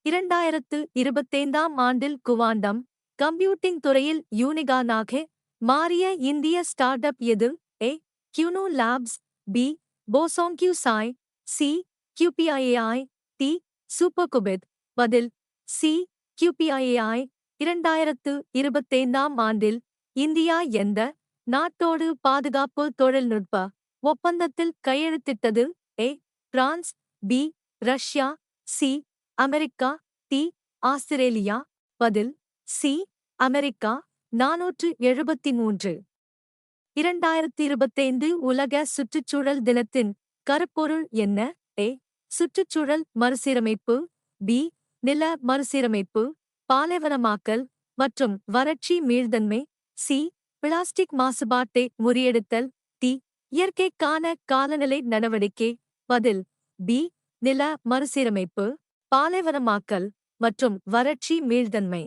2025ஆம் ஆண்டில் quantum computing துறையில் யூனிகானாக மாறிய இந்திய ஸ்டார்ட் அப் எது? A. QNu labs. B. BosonQ Psi. C. QPIAI. D. SuperQubit. பதில் சி. QPIAI. 2025ஆம் ஆண்டில் இந்தியா எந்த நாட்டோடு பாதுகாப்பு தொழில்நுட்ப ஒப்பந்தத்தில் கையெழுத்திட்டது? A. France. B. Russia. C. America. D. Australia. பதில் சி. அமெரிக்கா. 473. 2025 உலக சுற்றுச்சூழல் தினத்தின் கருப்பொருள் என்ன? ஏ. சுற்றுச்சூழல் மறுசீரமைப்பு. பி. நில மறுசீரமைப்பு, பாலைவனமாக்கல் மற்றும் வறட்சி மீள்தன்மை. சி. பிளாஸ்டிக் மாசுபாட்டை முறியடித்தல். டி. இயற்கைக்கான காலநிலை நடவடிக்கை. பதில் பி. நில மறுசீரமைப்பு, பாலைவனமாக்கல் மற்றும் வறட்சி மீள்தன்மை.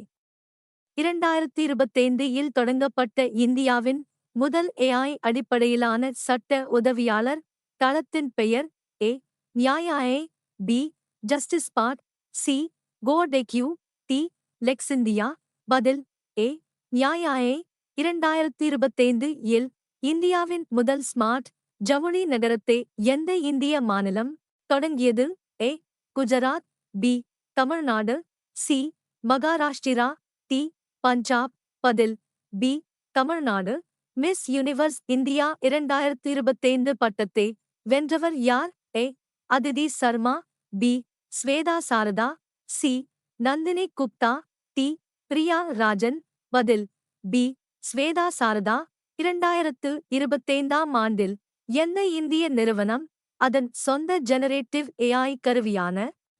2025இல் தொடங்கப்பட்ட இந்தியாவின் முதல் AI அடிப்படையிலான சட்ட உதவியாளர் தளத்தின் பெயர்? ஏ. நியாயாயே. பி. ஜஸ்டிஸ்பாட். சி. கோடெக்யூ. டி. லெக்ஸிந்தியா. பதில் ஏ. நியாயாயே. 2025இல் இந்தியாவின் முதல் ஸ்மார்ட் ஜவுளி நகரத்தை எந்த இந்திய மாநிலம் தொடங்கியது? A. Gujarat. B. Tamil Nadu. C. Maharashtra. D. Punjab. பதில் B. Tamil Nadu. Miss universe India 2025 பட்டத்தை வென்றவர் யார்? A. Aditi Sharma. B. Shweta Sharada. C. Nandini Gupta. D. Priya Rajan. பதில் பி. ஸ்வேதா சாரதா. 2025ஆம் ஆண்டில் எந்த இந்திய நிறுவனம் அதன் சொந்த ஜெனரேட்டிவ் AI கருவியான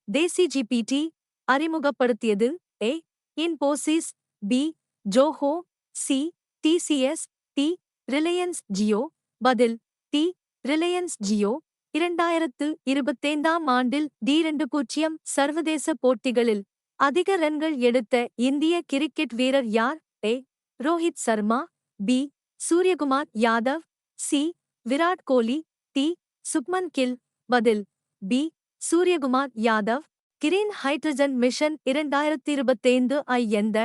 தேசிஜிபிடி அறிமுகப்படுத்தியது? A. Infosys. B. Zoho. C. TCS. D. Reliance Jio. பதில் டி. ரிலையன்ஸ் ஜியோ. 2025ஆம் ஆண்டில் D20 சர்வதேச போட்டிகளில் அதிக ரன்கள் எடுத்த இந்திய கிரிக்கெட் வீரர் யார்? A. Rohit Sharma. B. Suryakumar Yadav. C. Virat Kohli. D. Shubman Gill. பதில் B. Suryakumar Yadav. Green hydrogen mission 2025 ஐ எந்த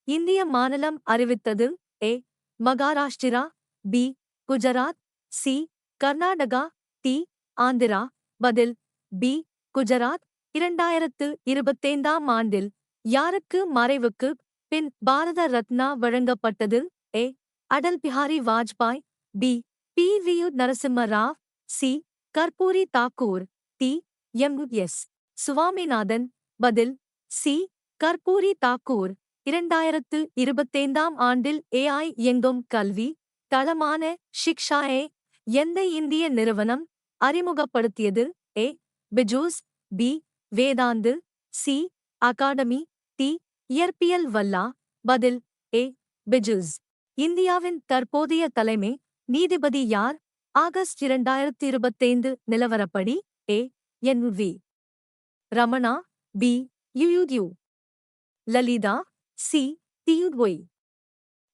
இந்திய மாநிலம் அறிவித்தது? A. Maharashtra. B. Gujarat. C. Karnataka. D. Andhra. பதில் பி. குஜராத். 2025ஆம் ஆண்டில் யாருக்கு மறைவுக்கு பின் பாரத ரத்னா வழங்கப்பட்டது? A. Atal Bihari Vajpayee. B. PV Narasimha Rao. C. Karpoori Thakur. D. MS. Swaminathan. பதில் சி. கர்பூரி தாக்கூர். 2025ஆம் ஆண்டில் AI எங்கும் கல்வி தளமான ஷிக்ஷாயை எந்த இந்திய நிறுவனம் அறிமுகப்படுத்தியது? A. Byju's. B. Vedantu. C. Academy. D. இயற்பியல் வல்லா. பதில் ஏ. பிஜூஸ். இந்தியாவின் தற்போதைய தலைமை நீதிபதி யார்? ஆகஸ்ட் 2025 நிலவரப்படி. A. NV. Ramana. B. UU. Lalit. C. DY.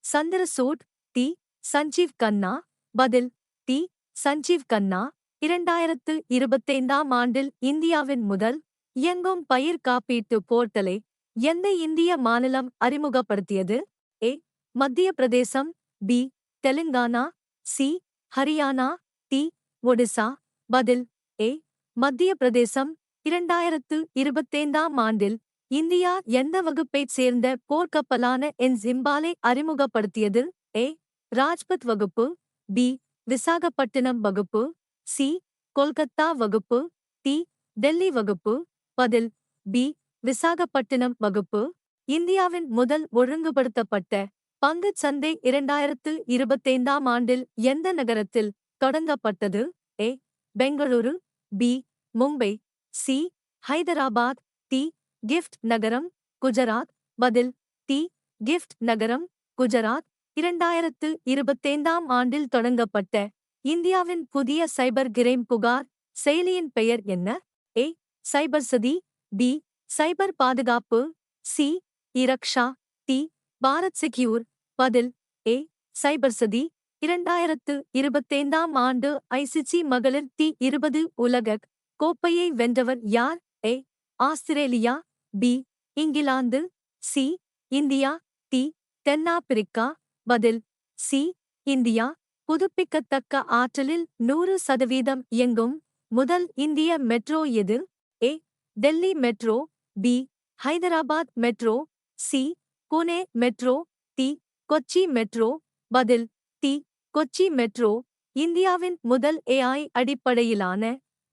Chandrachud. D. Sanjiv Khanna. பதில் டி. சஞ்சீவ் கன்னா. 2025ஆம் ஆண்டில் இந்தியாவின் முதல் இயங்கும் பயிர் காப்பீட்டு போர்ட்டலை எந்த இந்திய மாநிலம் அறிமுகப்படுத்தியது? A. Madhya Pradesh. B. Telangana. C. Haryana. D. Odisha. பதில் ஏ. மத்திய பிரதேசம். 2025ஆம் ஆண்டில் இந்தியா எந்த வகுப்பைச் சேர்ந்த போர்க்கப்பலான ஜிம்பாலை அறிமுகப்படுத்தியது? ஏ. ராஜ்பத் வகுப்பு. பி. விசாகப்பட்டினம் வகுப்பு. சி. கொல்கத்தா வகுப்பு. டி. டெல்லி வகுப்பு. பதில் பி. விசாகப்பட்டினம் வகுப்பு. இந்தியாவின் முதல் ஒழுங்குபடுத்தப்பட்ட பங்குச் சந்தை 2025ஆம் ஆண்டில் எந்த நகரத்தில் தொடங்கப்பட்டது? A. Bengaluru. B. Mumbai. C. Hyderabad. D. GIFT நகரம். குஜராத். பதில் டி. கிஃப்ட் நகரம். குஜராத். 2025ஆம் ஆண்டில் தொடங்கப்பட்ட இந்தியாவின் புதிய சைபர் கிரைம் புகார் செயலியின் பெயர் என்ன? ஏ. சைபர்சதி. பி. சைபர் பாதுகாப்பு. சி. இரக்ஷா. டி. பாரத் செக்யூர். பதில் ஏ. சைபர்சதி. 2025ஆம் ஆண்டு ICC மகளிர் T20 உலகக் கோப்பையை வென்றவர் யார்? A. Australia. B. England. C. India. D. தென்னாப்பிரிக்கா. பதில் சி. இந்தியா. புதுப்பிக்கத்தக்க ஆற்றலில் 100% இயங்கும் முதல் இந்திய மெட்ரோ எது? A. Delhi metro. B. Hyderabad metro. C. Pune metro. D. Kochi metro. பதில் டி. கொச்சி மெட்ரோ. இந்தியாவின் முதல் AI அடிப்படையிலான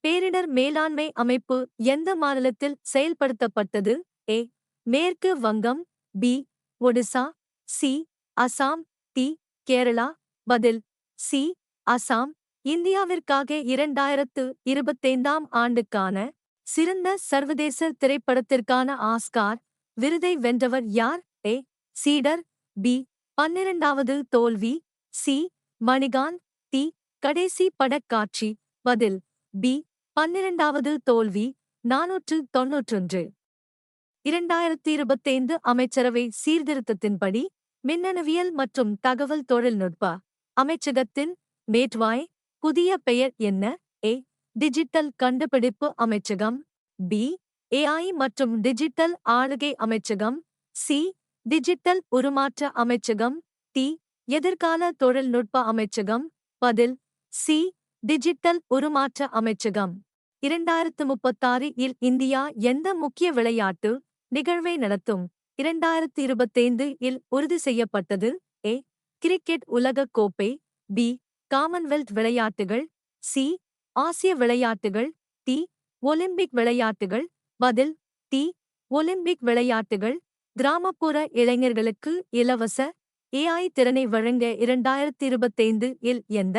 பேரிடர் மேலாண்மை அமைப்பு எந்த மாநிலத்தில் செயல்படுத்தப்பட்டது? ஏ. மேற்கு வங்கம். B. Odisha. C. Assam. D. Kerala. பதில் சி. அசாம். இந்தியாவிற்காக 2025ஆம் ஆண்டுக்கான சிறந்த சர்வதேச திரைப்படத்திற்கான ஆஸ்கார் விருதை வென்றவர் யார்? ஏ. சீடர். பி. 12வது தோல்வி. சி. மணிகாந்த். டி. கடைசி படக்காட்சி. பதில் பி. 12வது தோல்வி. 491. 2025 அமைச்சரவை சீர்திருத்தத்தின்படி மின்னணுவியல் மற்றும் தகவல் தொழில்நுட்ப அமைச்சகத்தின் மேட்வாய் புதிய பெயர் என்ன? ஏ. டிஜிட்டல் கண்டுபிடிப்பு அமைச்சகம். பி. AI மற்றும் டிஜிட்டல் ஆளுகை அமைச்சகம். சி. டிஜிட்டல் உருமாற்ற அமைச்சகம். டி. எதிர்கால தொழில்நுட்ப அமைச்சகம். பதில் சி. டிஜிட்டல் உருமாற்ற அமைச்சகம். 2036 இல் இந்தியா எந்த முக்கிய விளையாட்டு நிகழ்வை நடத்தும்? 2025 இல் உறுதி செய்யப்பட்டது. ஏ. கிரிக்கெட் உலகக் கோப்பை. பி. காமன்வெல்த் விளையாட்டுகள். சி. ஆசிய விளையாட்டுகள். டி. ஒலிம்பிக் விளையாட்டுகள். பதில் டி. ஒலிம்பிக் விளையாட்டுகள். கிராமப்புற இளைஞர்களுக்கு இலவச AI திறனை வழங்க 2025 இல் எந்த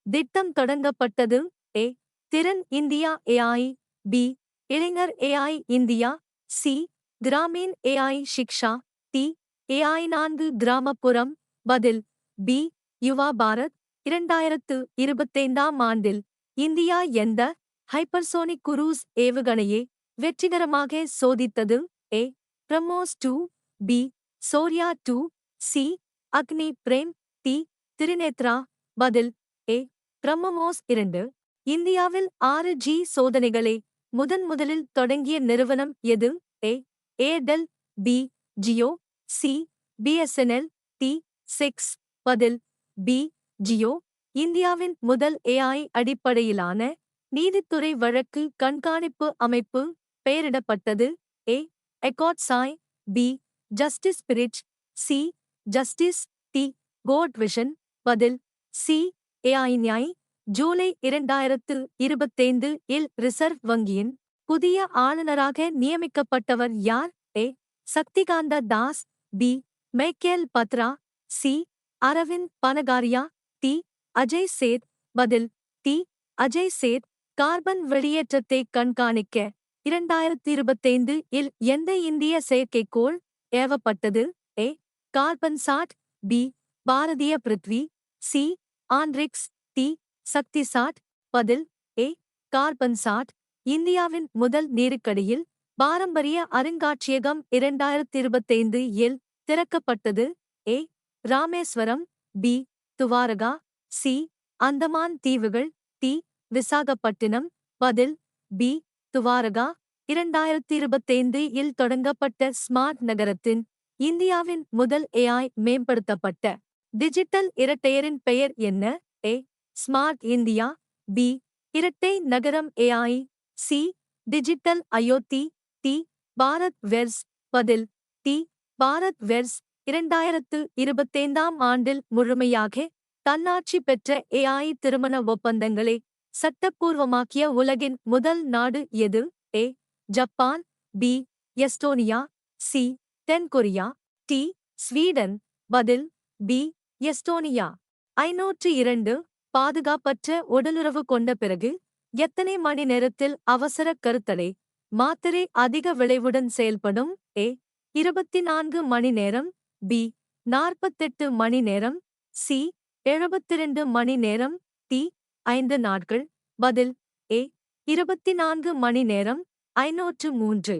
திட்டம் தொடங்கப்பட்டது? ஏ. திறன் இந்தியா AI. பி. இளைஞர் AI India. C. Grameen AI Shiksha. D. AI 4 கிராமப்புறம். பதில் பி. யுவா பாரத். 2025ஆம் ஆண்டில் இந்தியா எந்த ஹைப்பர்சோனிக் குரூஸ் ஏவுகணையை வெற்றிகரமாக சோதித்தது? ஏ. பிரம்மோஸ் 2. பி. சோர்யா 2. சி. அக்னி பிரேம். டி. திரிநேத்ரா. பதில் ஏ. பிரம்மோஸ் 2. இந்தியாவில் 6G சோதனைகளை முதலில் தொடங்கிய நிறுவனம் எது? A. Airtel. B. Jio. C. BSNL. D. 6. பதில் பி. ஜியோ. இந்தியாவின் முதல் AI அடிப்படையிலான நீதித்துறை வழக்கு கண்காணிப்பு அமைப்பு பெயரிடப்பட்டது. A. ECourt Sai. B. Justice bridge. C. Justice. D. Court vision. பதில் சி. AI நியாய். ஜூலை 2025 இல் ரிசர்வ் வங்கியின் புதிய ஆளுநராக நியமிக்கப்பட்டவர் யார்? A. Shaktikanta Das. B. Michael Patra. C. Arvind Panagariya. D. Ajay Seth. பதில் டி. அஜய் சேத். கார்பன் வெளியேற்றத்தை கண்காணிக்க 2025 இல் எந்த இந்திய செயற்கைக்கோள் ஏவப்பட்டது? A. Carbon sat. B. Bharatiya Prithvi. C. Antrix. D. Shakti sat. பதில் ஏ. Carbon chat. இந்தியாவின் முதல் நீருக்கடியில் பாரம்பரிய அருங்காட்சியகம் 2025 இல் திறக்கப்பட்டது. ஏ. ராமேஸ்வரம். பி. துவாரகா. சி. அந்தமான் தீவுகள். டி. விசாகப்பட்டினம். பதில் பி. துவாரகா. 2025 இல் தொடங்கப்பட்ட ஸ்மார்ட் நகரத்தின் இந்தியாவின் முதல் AI மேம்படுத்தப்பட்ட டிஜிட்டல் இரட்டையரின் பெயர் என்ன? ஏ. Smart India. பி. இரட்டை நகரம் AI. C. Digital Ayodhya. D. Bharat verse. பதில் டி. பாரத் வெர்ஸ். 2025ஆம் ஆண்டில் முழுமையாக தன்னாட்சி பெற்ற AI திருமண ஒப்பந்தங்களை சட்டப்பூர்வமாக்கிய உலகின் முதல் நாடு எது? ஏ. ஜப்பான். பி. எஸ்டோனியா. சி. தென்கொரியா. டி. ஸ்வீடன். பதில் பி. எஸ்டோனியா. 502 பாதுகாப்பற்ற உடலுறவு கொண்ட பிறகு எத்தனை மணி நேரத்தில் அவசர கருத்தடை மாத்திரை அதிக விளைவுடன் செயல்படும்? ஏ. 24 மணி நேரம். பி. 48 மணி நேரம். சி. 72 மணி நேரம். டி. 5 நாட்கள். பதில் ஏ. 24 மணி நேரம். 503.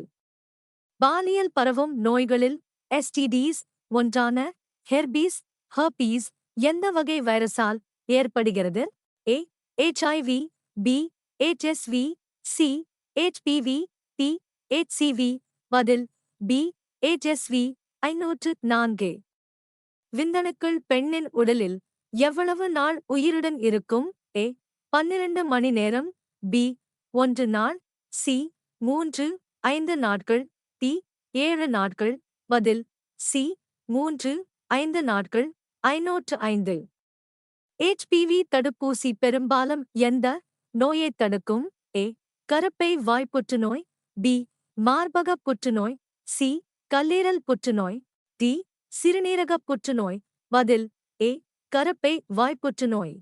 பாலியல் பரவும் நோய்களில் STDs ஒன்றான ஹெர்பீஸ் எந்த வகை வைரஸால் ஏற்படுகிறது? A. HIV. B. HSV. C. HPV. D. HCV. பதில் பி HSV 504. விந்தணுக்கள் பெண்ணின் உடலில் எவ்வளவு நாள் உயிருடன் இருக்கும்? A 12 மணி நேரம், பி 1 நாள், சி 3 5 நாட்கள், டி 7 நாட்கள். பதில் சி 3 5 நாட்கள். 505. HPV தடுப்பூசி பெரும்பாலும் எந்த நோயைத் தடுக்கும்? ஏ கருப்பை வாய் புற்றுநோய், பி மார்பக புற்றுநோய், சி கல்லீரல் புற்றுநோய், டி சிறுநீரகப் புற்றுநோய். பதில் ஏ கருப்பை வாய் புற்றுநோய்.